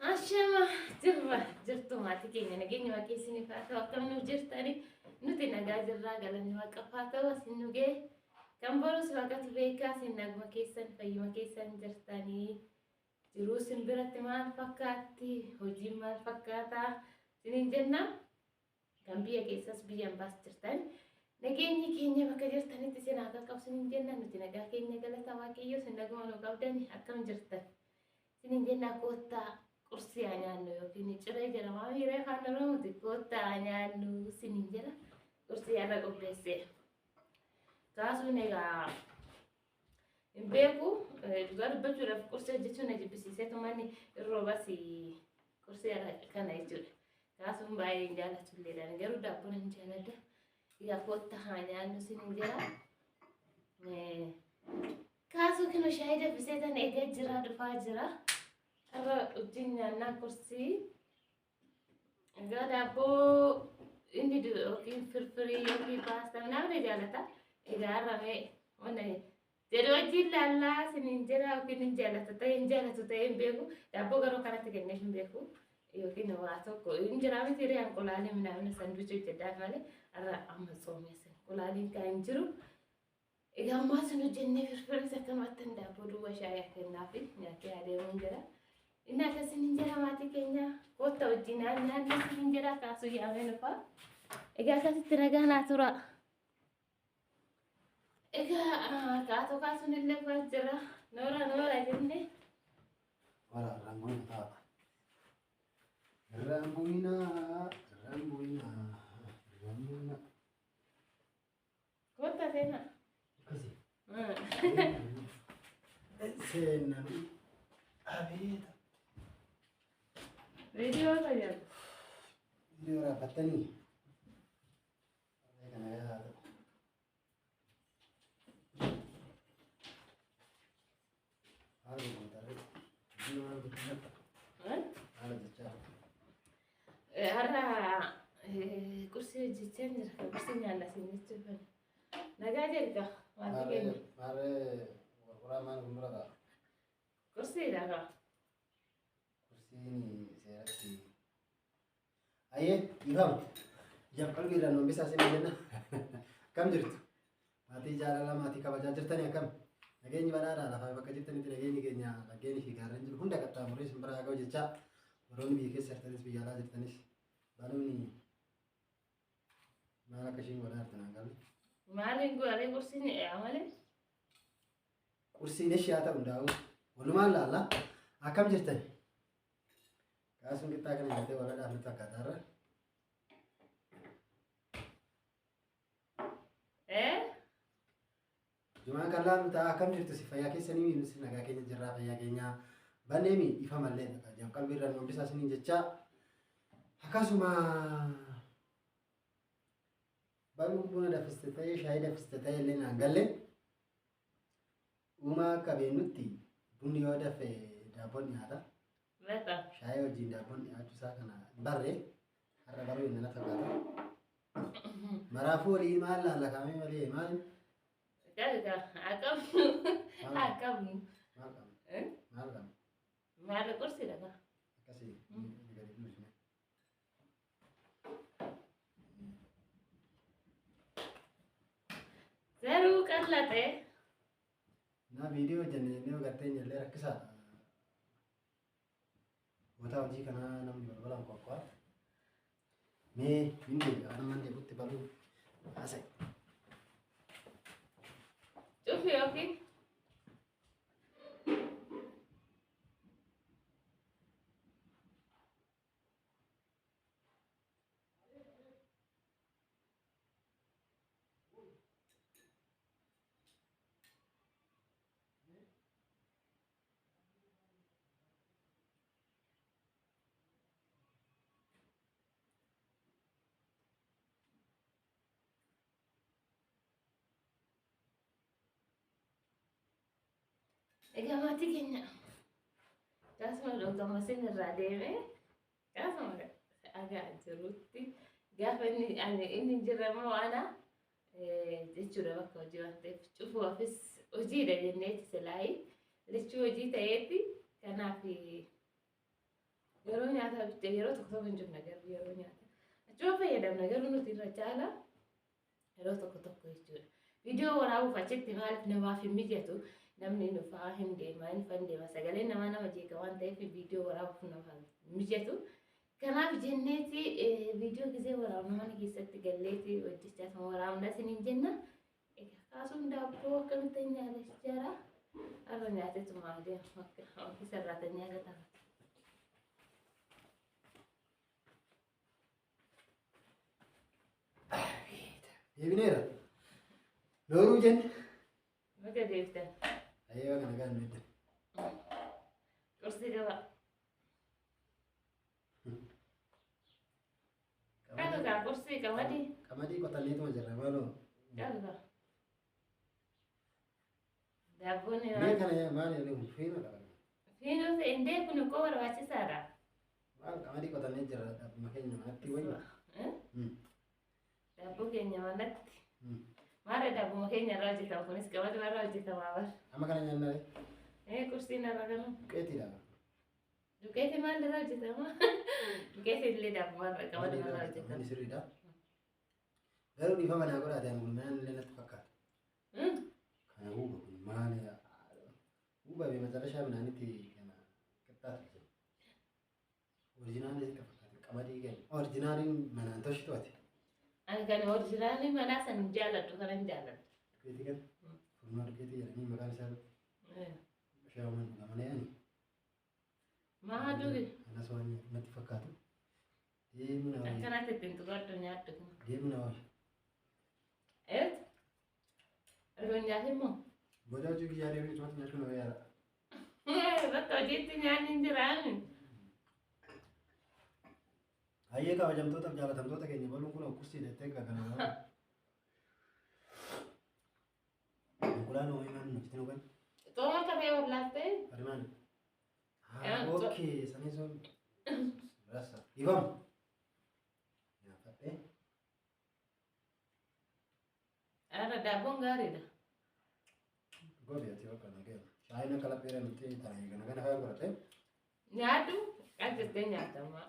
Ashama jirtu maatii keenya nageenya waaqessiniif haa ta'u akkam nuuf jirtani nuti nagaa jirraa galanni waaqaaf haa ta'u asin nu ga'e kan borus waaqatu beekaa isin naguma keessan fayyuma keessan jirtanii jiruu isin biratti maal fakkaatti hojiin maal fakkaataa isiniin jenna kan biyya keessas biyya ambaas jirtan nageenyi keenya bakka jirtanitti isin haa qaqqabu isiniin jenna nuti nagaa keenya galata waaqayyoo isin naguma nu qabdani akkam jirtan isiniin jenna koottaa kursi nyaannu yookiin ciree jedhama miiree afaan oromooti koottaa nyaannu isiniin jedha kursi irra qopheesse kaasuun egaa hin beeku dhugaa dubbachuudhaaf kursi hojjechuun na jibbisiiseetu manni roobas kursi irra kana jechuudha kaasuun baay'ee hin jaallatu illeedhaan garuu daabboon hin jaalladha egaa koottaa nyaannu isiniin jedha kaasuu kinu shaayii dabbiseetan eegaa jira dhufaa jira Ara ujinya kursi enggak dapur ini dulu oke free oke pasta mana ada jalata enggak rame mana jadi wajib lala seninjera oke ninjala tuh yang bego dapur kalau karena tegaknya bego oke nawaso ko injera me tiri yang kolali mana sandwich jadi kali ara amma somnya sen kolali kanjuru enggak masuk nujenne free sekan watan dapur dua syaya kenafi nyake ada injera Ina kasi ninjera mati kenya kota ujina nani ninjera kasu ya menupa ega kasi tenaga natura ega kasu nille fajra nora jenne wala rambuina kota tena kasi sena abita video aja video rapat nih karena ya harus tarik jual betul harus dicat harra kursi jichen kursi nyala sini coba naga jadi mati mare orang umrah kursi dah kursi ini saya sih aye ibam jam kalbi dan bisa sih mana kam jirtu mati jalan mati kabaja jirtani kam nageni badara la fa bakka jirtani nageni kenya nageni fi garan jiru hunda katta muris mbara gaw jecha baroni bi ke sertanis bi yala jirtanis baroni mala kashin wala tanangal malin go are kursi ni amale kursi ne shata undaw walumaan laala akkam jirtan kaasuun qixxaa kana nyaatee wala dhaabnatu akkaataarra jumaan qal'aa nuti akkam jirtu si fayyaa keessanii nuti nagaa keenya jirraa fayyaa keenya banneemi ifa mallee jam qalbii irraan mambisaa isiniin jecha akkasuma baruu buna dafiste ta'ee shaayii dafiste ta'ee illee naan galle uumaa akka beennutti bunni yoo dafe daabboon nyaata. Betul. Shaayii wajjin daabboon dhiyaachuu isaa kana barree har'a baruu inni na fakkaata. Maraafuu walii maal laallaqamee malee maal? Jaga, akam. Maal qaba? Maal kursi dah. Akkasii gadi buusne. Seru kan latte. Na video jennee gartee illee rakkisaa wata hojii kana namni balbalaan qoqqaa mee inni adamman deebutti baluu haasa'e Cufi oke. Egaa maatii keenya akkasuma dhugama isin irraa deeme akkasuma agaa jirutti gaafa inni jirama waana jechuudha bakka hojii waan ta'eef cufuufis hojiidha jenneeti silaayi lechuu hojii ta'eeti kanaaf yeroo nyaataa bittee yeroo tokko tokko hin jiru nagarri yeroo nyaataa. Achuma fayyadamu nagarri nuti irra caala yeroo tokko tokko jechuudha. Viidiyoo waraabuuf achitti maaliif namaaf hin mijatu namni nufaa hin deema hin fandeema sagalee nama jeeqa waan ta'eef viidiyoo waraabuuf namaaf mijatu. Kanaaf jenneeti viidiyoo gisee waraabnu mana keessatti galleeti hojjechaa kan waraabna isiniin jenna. Egaa kaasuun daabboo akkamitti nyaata jara arra nyaatetu maali akka sarraata nyaata. Deebineera. Looruu jenne. Bakka deebitan. Ayyee bakka nagaan midde. Qursii qaba. Qaluudha qursii qamadii. Qamadii qotanneetuma jirra maaloo. Qaluudha. Daabboon Mee kana maal jedhamu fiinoo qaba. Fiinoo ta'e indee kun koo barbaachisaadha. Maal qamadii qotannee jirra dhaabuma keenya manatti wayii. Daabboo keenya manatti. Maal daabbuma keenya irraa hojjetamu kunis qamadii irraa hojjetamaa bara. Amma kana nyaannaa Qursiin irraa kanu. duqeetiidha. Duqeeti maal irraa hojjetama? Duqeeti illee daabbuma irraa qamadii irraa hojjetama. Inni sirriidha. Garuu dhiifama naa godhaate ani kun naan illee natti fakkaata. Kana huuba kun maali huuba bee macalashaa minaanitti kana qixxaatu. Orijinaalii akka fakkaate qamadii kenna. Orijinaaliin manaan toshitu ati. Ani kan orijinaalii manaa san jaalladhu kana hin jaalladhu. Duqeetii kan furmaa duqeetii jedhanii maqaan isaa shaaman dhugamanii ani. Maa duubi? Anas waan natti fakkaatu. Deemuna wayii. Akkanatti ittiin tuqadhu nyaadhu kun. Deemuna wayii. Irroo nyaati immoo? Booda hojii biyyaa deemee cimatti nyaachuun wayii yaada. Bakka hojiitti nyaanni hin jiraannu. Hayyee kabajamtootaaf jaalatamtoota keenya baluun kun kursii jettee gaggalaa. Onkulaan oomisha maal nuti nu ganna? Xooma qabee wallaattee? Arimaan. Ookee sanii sun rasa dhiifamu. Nyaafadhee. Arra daabboon gaariidha. Gobi ati bakka nageera. Shaayina kalapheera nuti taa'ee gana gana fayyaa godhatee. Nyaadhu qajettee nyaatama.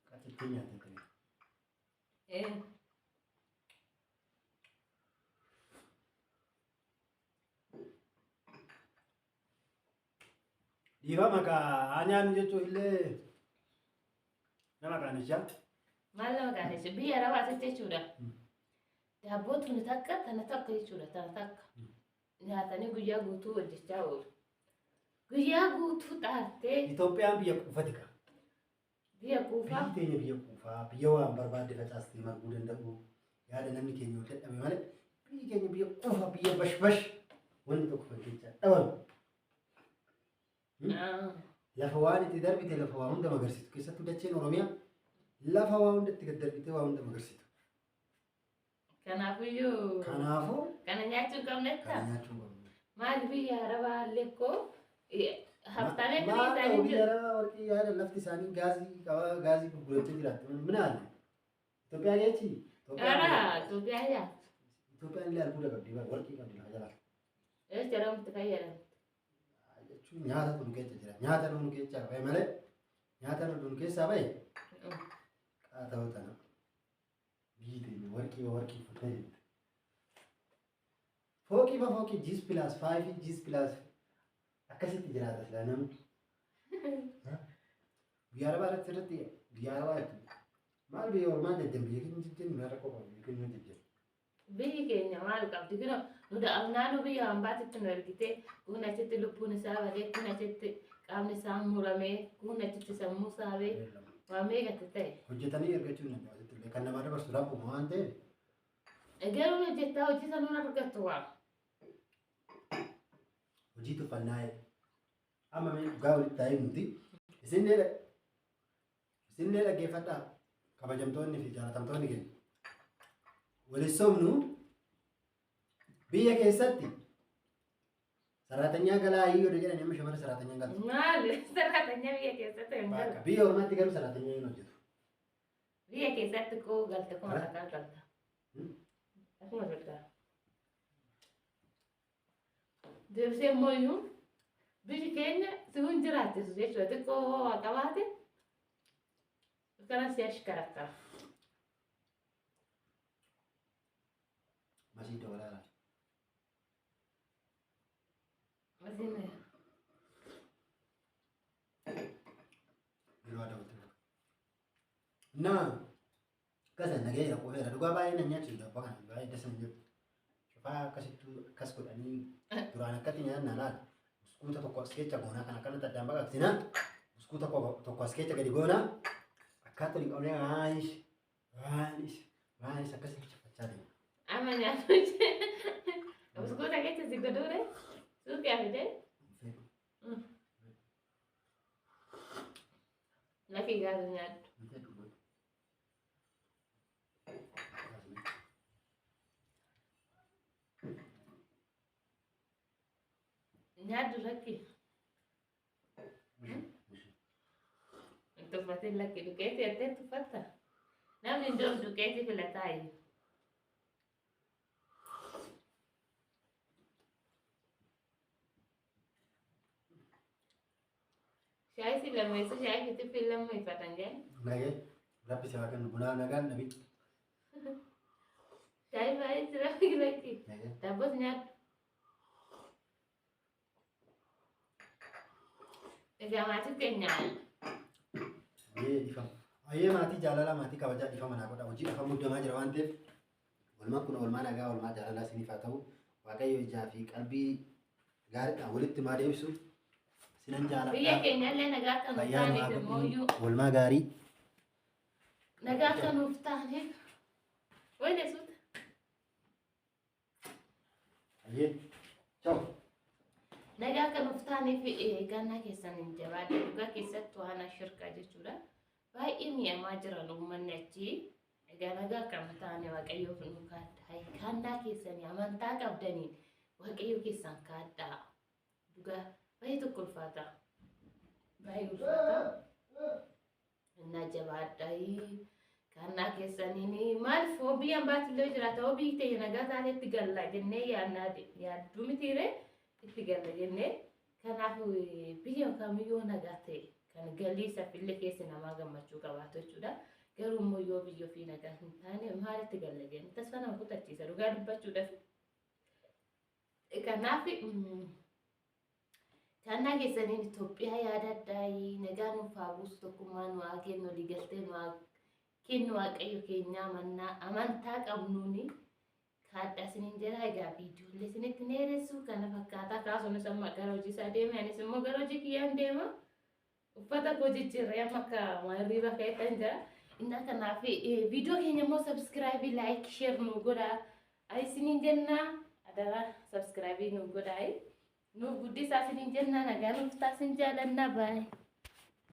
Qajettee nyaatee. Dhiifama kaa anyaan jechuun illee nama kaanishaa. Maal nama kaanishaa? Biyya arabaatti jechuudha. Daabboo tuni takka tana takka jechuudha tana takka. Nyaatanii guyyaa guutuu hojjechaa oolu. Guyyaa guutuu xaartee. Itoophiyaan biyya quufati kaa. Biyya quufaa. Biyyi keenya biyya quufaa. Biyya waan barbaadde facaastee marguu danda'u. Yaada namni keenya yoo dadhabe malee biyyi keenya biyya quufaa biyya bashbash wanti tokko fakkeenyaa dhabamu. Lafa waan itti darbite lafa waa hunda magarsiisu keessattuu dacheen Oromiyaa lafa waa hunda itti darbite waa hunda magarsiisu. Kanaafiyyuu. Kanaafuu. Kana nyaachuu qabnetta. Kana nyaachuu qabna. Maal biyya arabaa lekkoo haftaanee biyya isaanii biyya arabaa warqii yaada lafti isaanii gaazii qaba gaazii gurgurachaa jiraatu minaal Itoophiyaa jechi. Itoophiyaa yaa. Itoophiyaan illee albuuda qabdi warqii qabdi lafa jalaa. Jedhamutti fayyadamu. Nyaata kun keessa jira. Nyaata nu keessa bahe malee nyaata nu keessaa bahe qaata'uu tana biite warqii fuutee jirti. Fooqii G's plus 5 G's plus akkasitti jiraata sila namni. Biyya arabaa irratti biyya arabaa maal biyya ormaa jajjan biyya keenya jajjan maal rakkoo qabu biyya keenya jajjan. Biyyi keenya maal qabdi kino naannoo biyya hambaatitti nu ergitee kun achitti lubbuun isaa badee kun achitti qaamni isaa muramee kun achitti sammuu isaa bee waan meeqatti ta'e. Hojjetanii ergachuun illee kan nama dabarsu rabbuma waan ta'eef. Garuu hojjettaa hojii sanuun argattu waa. Hojii tuffannaa amma dhugaa walitti taa'ee nuti isinlee dhaggeeffadhaa kabajamtoonni fi jaalatamtoonni keenya. Walisomnu biyya keessatti saraatanyaa galaa hiyyoo jedhan amma shamara saraatanyaa galtu. Maal saraatanyaa biyya keessatti hin galu. Biyya ormaatti garuu saraatanyaa hin hojjetu. Biyya keessatti koo galte kuma takkaa galta. Akkuma galta. Deebisee immoo iyyuu biyyi keenya si hun jiraachisu jechuudha xiqqoo waa qabaate akkana si ashkarakkara. Masii doolaara. Masiin Yeroo adda walitti bu'u. Naa akkasii nagee jira qofeera dhugaa baay'ee nan nyaachisu abbaa kana baay'ee dasa hin jiru. Shufaa akkasittuu akkas godhanii duraan akkatti nyaanna laala. Buskuuta tokko as keessa goonaa kan akkanatti addaan baqaqsinaa. Buskuuta tokko as keessa gadi goonaa. Akkaataa hin qabnee waanis akkasii fachaa deema. amma nyaatu buskuuta keessa si godhuure suuqii afidee lafi gaazu nyaaddu. Nyaaddu lakki. Tuffatiin lakki duqeetii ettee tuffatta. Namni iddoo duqeetii filataa iyyuu. Shaayii si lammeessa shaayii fitti fi lammeeffatan jeen. Nagee rabbi si haa kennu bunaa nagaan nabi. Shaayii baay'ee jira lakki. Dabbos nyaaddu. Egaa maatii keenyaa. Ifama. Ayyee maatii jaalala maatii kabajaa ifama naa godha. Hojii ifa muddamaa jira waan ta'eef walumaa kun walumaa nagaa walumaa jaalalaa isiniif haa ta'u. Waaqayyo ijaa fi qalbii gaariidhaan walitti maa deebisu sinan jaalladha. Biyya keenyallee nagaa akka nuuf taaniif immoo iyyuu. Walumaa gaarii. Nagaa akka nuuf taaniif. Wayne suuta. Ayyee. Ciao. Nagaa akka nuuf taaniif gannaa keessan hin jabaadha. Dhugaa keessatti waan shirkaa jechuudha. Baay'ee mi'amaa jiran uummanni achi. Egaa nagaa akka nuuf taane waaqayyoof nu kaaddaa. Kannaa keessanii amantaa qabdaniin waaqayyoo keessan kaaddaa. Dhugaa baay'ee tokko ulfaata. Baay'ee ulfaata. Innaa jabaadhaa. Kannaa keessaniin maaliif hoobii hambaatiillee jiraata. Hoobii ta'e nagaa taateetti galla jennee yaadduu mitiiree. Itti galla jennee kanaaf biyya kamiyyuu nagaa ta'e kan galii saffillee keessa namaa gammachuu qabaatu jechuudha. Garuu immoo yoo biyya ofii nagaa hin taane maalitti galla jennee tasfa nama kutachiisa dhugaa dubbachuudhaaf. Kanaaf kannaa keessaniin Itoophiyaa yaadadhaa nagaa nuuf haa buusu tokkummaa nu haa kennu walii galtee nu haa kennu waaqayyo keenyaa amantaa qabnuuni. Kaaddaa isiniin jira egaa viidiyoolee isinitti dheeressu kana fakkaataa kaasuunis amma gara hojii isaa deeme anis immoo gara hojii kiyyaan deema uffata koo jijjiirree amma akka hirriiba ka'eetan jira innaa kanaaf viidiyoo keenya immoo sabskiraayibii laayik sheer nu godhaa isiniin jennaa adara sabskiraayibii nu godhaa nuuf guddisaa isiniin jennaa nagaa nuuf taasisin jaalannaa baay'ee.